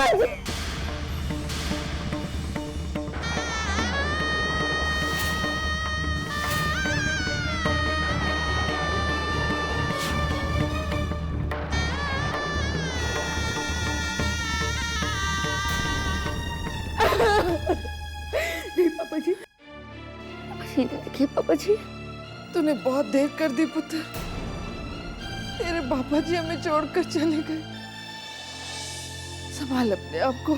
जी। नहीं पापा जी, देखिए पापा जी, तूने बहुत देर कर दी पुत्र। तेरे पापा जी हमें छोड़कर चले गए। संभाल अपने आप को।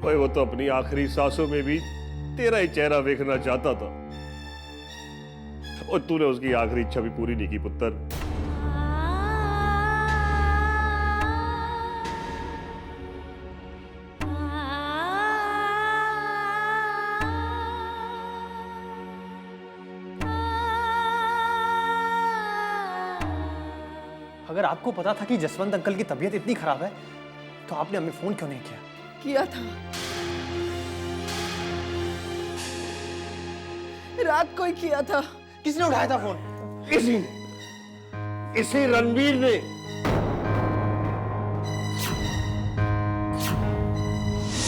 ओए वो तो अपनी आखिरी सांसों में भी तेरा ही चेहरा देखना चाहता था और तूने उसकी आखिरी इच्छा भी पूरी नहीं की पुत्र। अगर आपको पता था कि जसवंत अंकल की तबीयत इतनी खराब है तो आपने हमें फोन क्यों नहीं किया? किया था, रात को ही किया था। किसने उठाया था फोन? इसी रणवीर ने।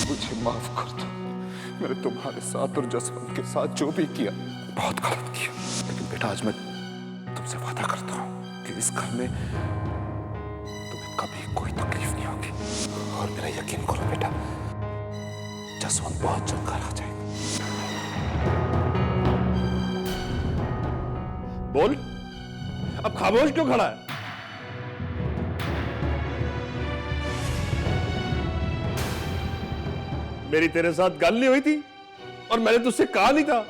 मुझे माफ कर दो। मैंने तुम्हारे साथ और जसवंत के साथ जो भी किया बहुत गलत किया। लेकिन बेटा आज मैं तुमसे वादा करता हूँ कि इस घर में तुम्हें कभी कोई तकलीफ नहीं होगी। और मेरा यकीन करो बेटा, जसवंत बहुत जल्द घर आ जाएगा। बोल, अब खामोश क्यों खड़ा है? मेरी तेरे साथ गल नहीं हुई थी और मैंने तुझसे कहा नहीं था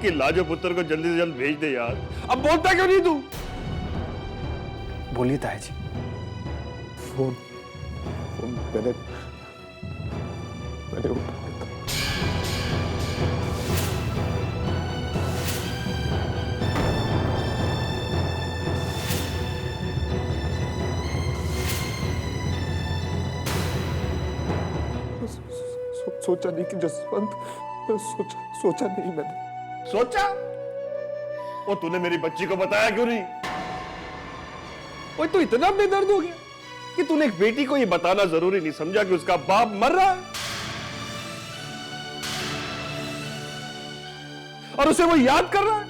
कि लाजो पुत्र को जल्दी से जल्द भेज दे यार। अब बोलता क्यों नहीं तू? बोलिए ताया जी। फोन मैंने उठाया था। सोचा नहीं कि जसवंत, सोचा नहीं मैंने। सोचा? वो तूने मेरी बच्ची को बताया क्यों नहीं? वो तो इतना बेदर्द हो गया कि तूने एक बेटी को ये बताना जरूरी नहीं समझा कि उसका बाप मर रहा है और उसे वो याद कर रहा है।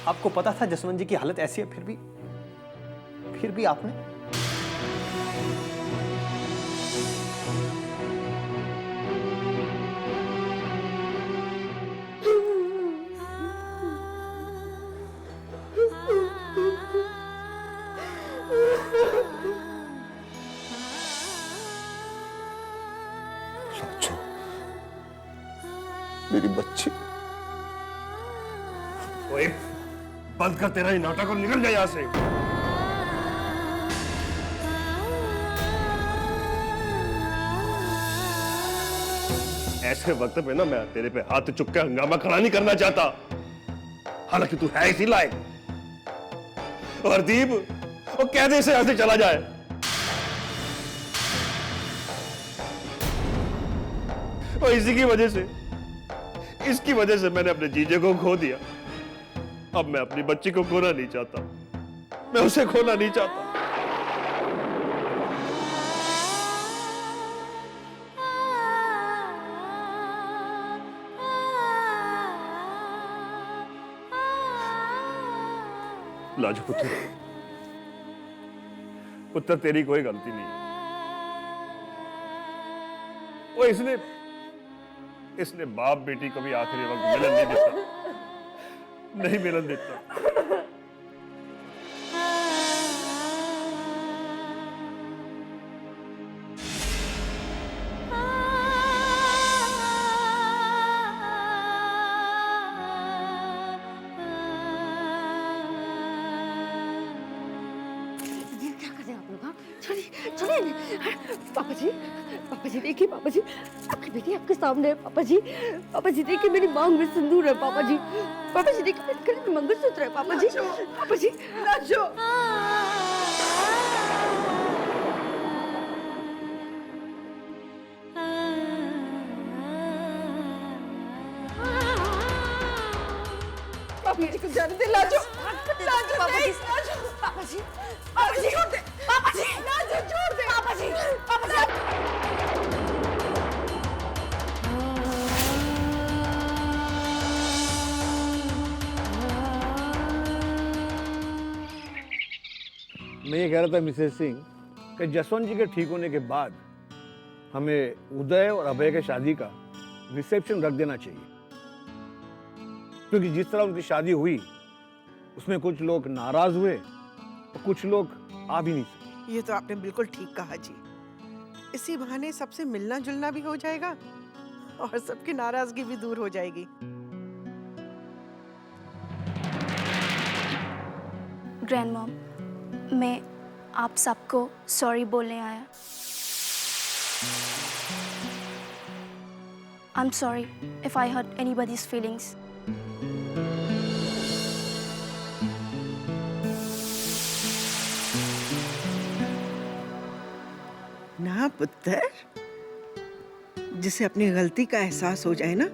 आपको पता था जसवंत जी की हालत ऐसी है, फिर भी आपने? लाजो, मेरी बच्ची। ओए, बंद कर तेरा ये नाटक और निकल जा यहां से। ऐसे वक्त पे ना मैं तेरे पे हाथ चुक के हंगामा खड़ा नहीं करना चाहता, हालांकि तू है इसी लायक। और दीप, वो कह दे इसे यहां से चला जाए। और इसकी वजह से मैंने अपने जीजे को खो दिया। अब मैं अपनी बच्ची को खोना नहीं चाहता, मैं उसे खोना नहीं चाहता। लाजो पुत्र तेरी कोई गलती नहीं है। वो इसने बाप बेटी को भी आखिरी वक्त मिलन नहीं देता, नहीं मिलन देता। छोड़िए पापा जी देखिए, पापा जी आपकी बेटी आपके सामने है। पापा जी देखिए, मेरी मांग में सिंदूर है। पापा जी देखिए, मेरे गले में मंगलसूत्र है। पापा जी लाजो, पापा जी को जाने दे लाजो। लाजो पापा जी, नहीं, लाजो। पापा जी, पापा जी छोड़ दे। पापा जी, लाजो छोड़ दे। पापा जी, पापा जी। मैं ये कह रहा था मिसेस सिंह कि जसवंत जी के ठीक होने के बाद हमें उदय और अभय के शादी का रिसेप्शन रख देना चाहिए, क्योंकि जिस तरह उनकी शादी हुई उसमें कुछ लोग नाराज हुए और कुछ लोग आ भी नहीं सके। ये तो आपने बिल्कुल ठीक कहा जी। इसी बहाने सबसे मिलना जुलना भी हो जाएगा और सबकी नाराजगी भी दूर हो जाएगी। ग्रैंड मॉम, मैं आप सबको सॉरी बोलने आया। I'm sorry if I hurt anybody's feelings. ना पुत्र, जिसे अपनी गलती का एहसास हो जाए ना,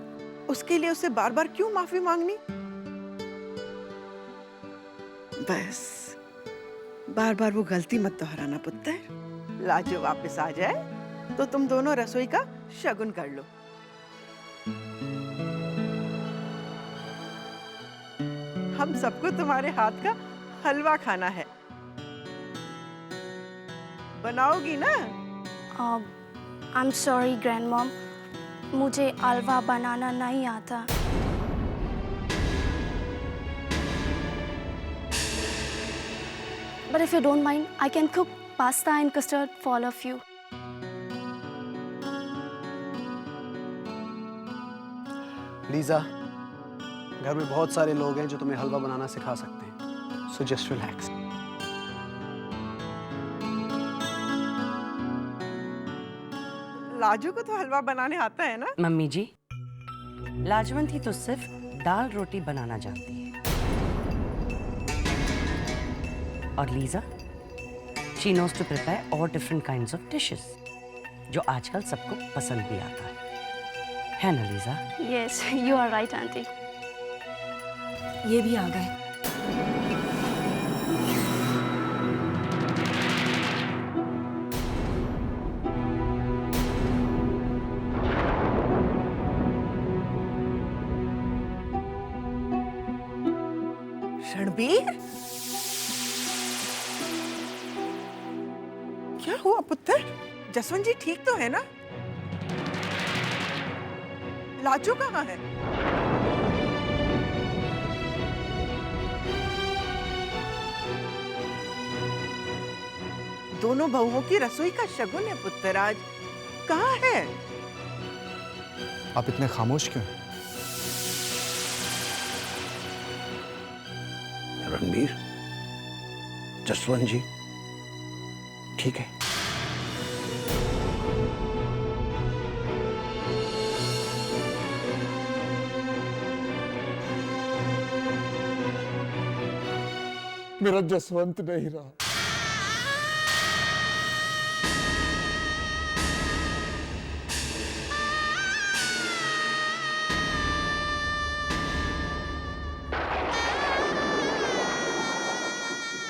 उसके लिए उसे बार बार क्यों माफी मांगनी? बस बार बार वो गलती मत दोहराना पुत्र। लाजो वापस आ जाए तो तुम दोनों रसोई का शगुन कर लो। हम सबको तुम्हारे हाथ का हलवा खाना है। बनाओगी ना? I'm sorry ग्रैंड मॉम, मुझे हलवा बनाना नहीं आता। But if you don't mind, I can cook pasta and custard for all of you. Lisa, घर में बहुत सारे लोग हैं जो तुम्हें हलवा बनाना सिखा सकते हैं, सो जस्ट रिलैक्स। लाजो को तो हलवा बनाने आता है ना? मम्मी जी, लाजवंती तो सिर्फ दाल रोटी बनाना जानती है। और Lisa, she knows to prepare all different kinds of dishes, जो आजकल सबको पसंद भी आता है ना Lisa? Yes, you are right, auntie. ये भी आ गए। रणबीर, क्या हुआ पुत्र? जसवंत जी ठीक तो है ना? लाजो कहाँ है? दोनों बहुओं की रसोई का शगुन है पुत्र आज। कहाँ है? आप इतने खामोश क्यों हैं? रणबीर, जसवंत जी ठीक है? मेरा जसवंत नहीं रहा।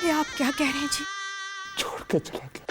ये आप क्या कह रहे हैं जी? छोड़ के चला गया।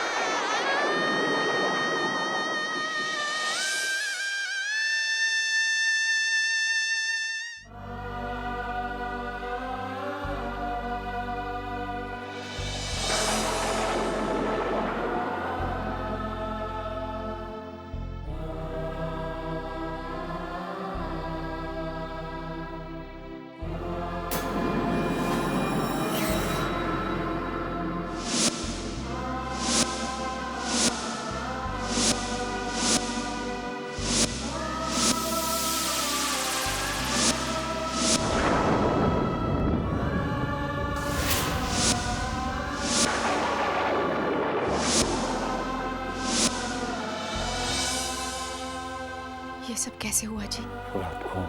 ये सब कैसे हुआ जी? रात को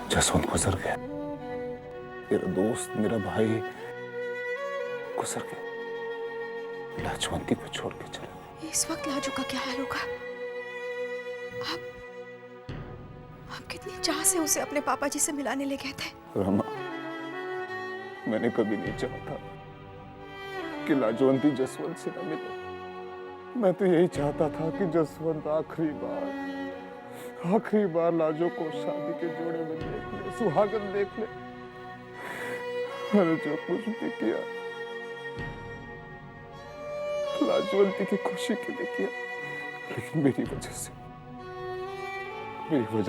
जसवंत गुजर गया। मेरा दोस्त, मेरा भाई गुजर गया। लाजवंती को छोड़ के चला। इस वक्त लाजो का क्या हाल होगा? आप कितनी चाह से उसे अपने पापा जी से मिलाने ले गए थे। रमा, मैंने कभी नहीं चाहा था कि लाजवंती जसवंत से न मिले। मैं तो यही चाहता था कि जसवंत आखिरी बार लाजो को शादी के जोड़े में देख ले, सुहागन देख ले। मैंने जो कुछ भी किया लाजवंती की खुशी के लिए किया, लेकिन मेरी वजह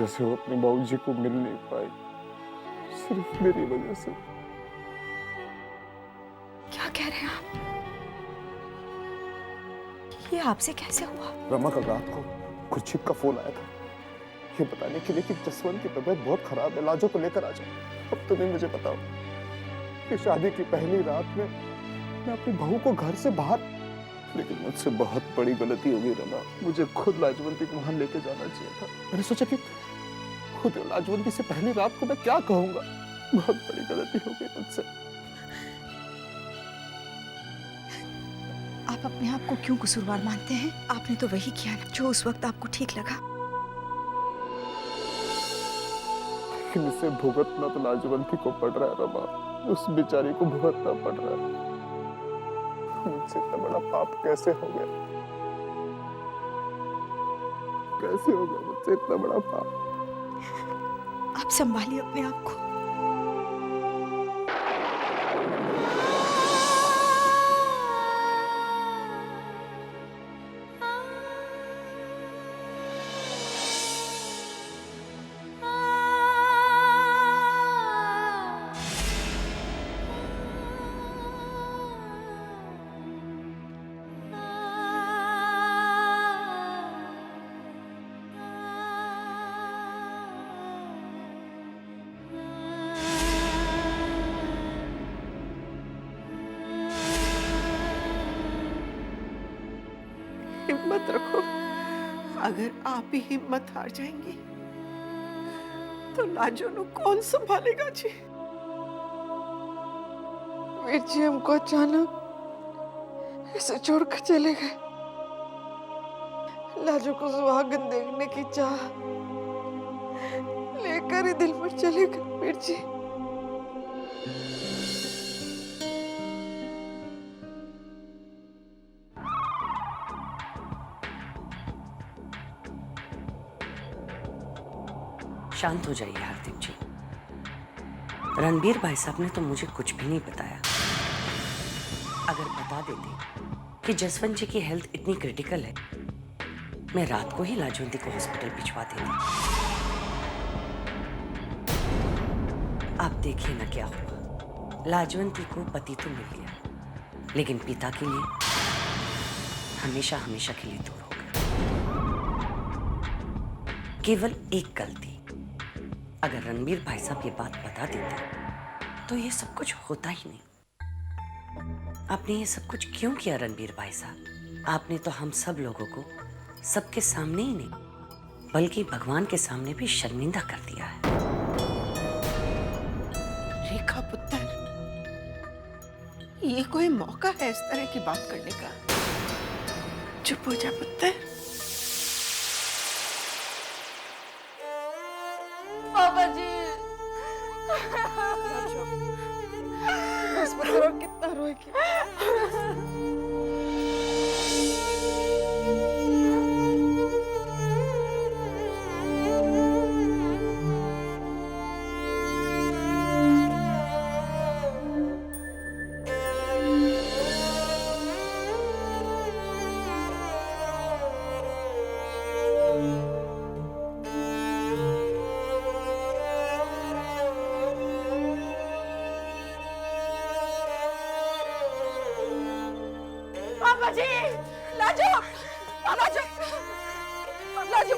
से वो अपने बाबूजी को मिल नहीं पाई, सिर्फ मेरी वजह से। क्या कह रहे हैं आप? ये आपसे कैसे हुआ? रमा, कल रात को खुर्शीद का फोन आया था ये बताने के लिए कि जसवंत की तबीयत बहुत खराब है, लाजो को लेकर आ जाओ। अब तुम्हें मुझे बताओ कि शादी की पहली रात में मैं अपनी बहू को घर से बाहर, लेकिन मुझसे बहुत बड़ी गलती हो गई रमा। मुझे खुद लाजवंती को वहां लेके जाना चाहिए था। मैंने सोचा कि खुद लाजवंती से पहली रात को मैं क्या कहूंगा। बहुत बड़ी गलती हो गई मुझसे। आप अपने आप को क्यों कसूरवार मानते हैं? आपने तो वही किया ना जो उस वक्त आपको ठीक लगा। लेकिन इसे भुगतना तो लाजवंती को पड़ रहा है रमा, उस बेचारी को भुगतना पड़ रहा है। मुझसे इतना बड़ा पाप कैसे हो गया? कैसे हो गया मुझसे इतना बड़ा पाप? आप संभालिए अपने आप को। हिम्मत रखो। अगर आप ही हिम्मत हार जाएंगी तो लाजो नु कौन संभालेगा जी? वीर जी हमको अचानक ऐसे छोड़कर चले गए। लाजो को सुहागन देखने की चाह लेकर ही दिल पर चले गए वीर जी। शांत हो जाइए हार्दिक जी। रणबीर भाई साहब ने तो मुझे कुछ भी नहीं बताया। अगर बता देते कि जसवंत जी की हेल्थ इतनी क्रिटिकल है, मैं रात को ही लाजवंती को हॉस्पिटल भिजवा देती। आप देखिए ना क्या हुआ। लाजवंती को पति तो मिल गया, लेकिन पिता के लिए हमेशा हमेशा के लिए दूर हो गए। केवल एक गलती, अगर रणबीर भाई साहब ये बात बता देते तो ये सब कुछ होता ही नहीं। आपने ये सब कुछ क्यों किया रणबीर भाई साहब? आपने तो हम सब लोगों को सबके सामने ही नहीं बल्कि भगवान के सामने भी शर्मिंदा कर दिया है। रेखा पुत्र, ये कोई मौका है इस तरह की बात करने का? चुप हो जा पुत्र। पापा जी बस बताओ कितना रोएगी। पापा जी, लाजो, लाजो, लाजो।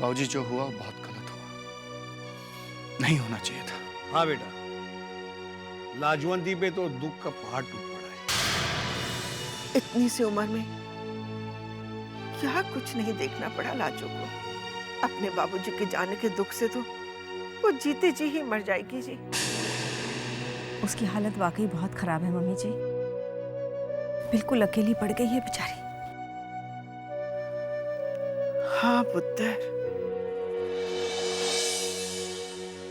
बाबूजी, जो हुआ वो बहुत गलत हुआ, नहीं होना चाहिए था। हाँ बेटा, लाजवंती पे तो दुख का पहाड़ टूट पड़ा है। इतनी सी उम्र में क्या कुछ नहीं देखना पड़ा लाजो को। अपने बाबूजी के जाने के दुख से तो वो जीते जी ही मर जाएगी जी। उसकी हालत वाकई बहुत खराब है मम्मी जी, बिल्कुल अकेली पड़ गई है बेचारी। हाँ पुत्र,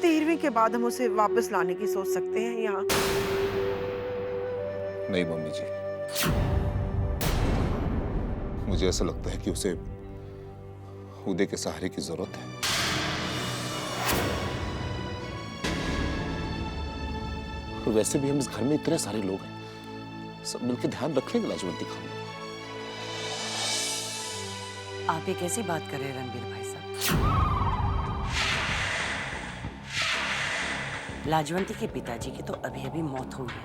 13वीं के बाद हम उसे वापस लाने की सोच सकते हैं यहाँ। नहीं मम्मी जी, मुझे ऐसा लगता है कि उसे उदय के सहारे की जरूरत है। और वैसे भी हम इस घर में इतने सारे लोग हैं, सब मिलकर ध्यान रख लेंगे लाजवंती खान। आप ये कैसी बात कर रहे हैं रणबीर भाई साहब? लाजवंती के पिताजी की तो अभी अभी मौत हुई है।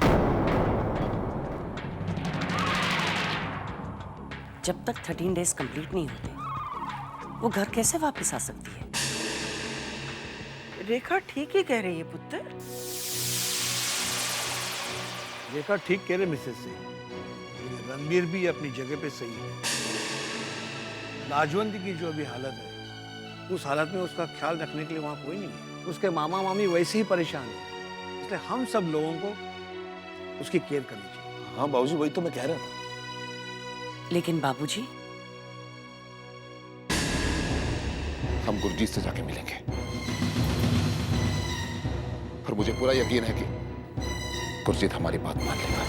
जब तक 13 डेज कंप्लीट नहीं होते वो घर कैसे वापस आ सकती है? रेखा ठीक ही कह रही है पुत्र। रेखा ठीक कह रहे मिसेस से, रणबीर भी अपनी जगह पे सही है। लाजवंती की जो अभी हालत है, उस हालत में उसका ख्याल रखने के लिए वहां कोई नहीं है। उसके मामा मामी वैसे ही परेशान हैं, इसलिए हम सब लोगों को उसकी केयर करनी चाहिए। हाँ बाबूजी, वही तो मैं कह रहा था। लेकिन बाबूजी, हम गुरजीत से जाके मिलेंगे और मुझे पूरा यकीन है कि गुरजीत हमारी बात मान लेगा।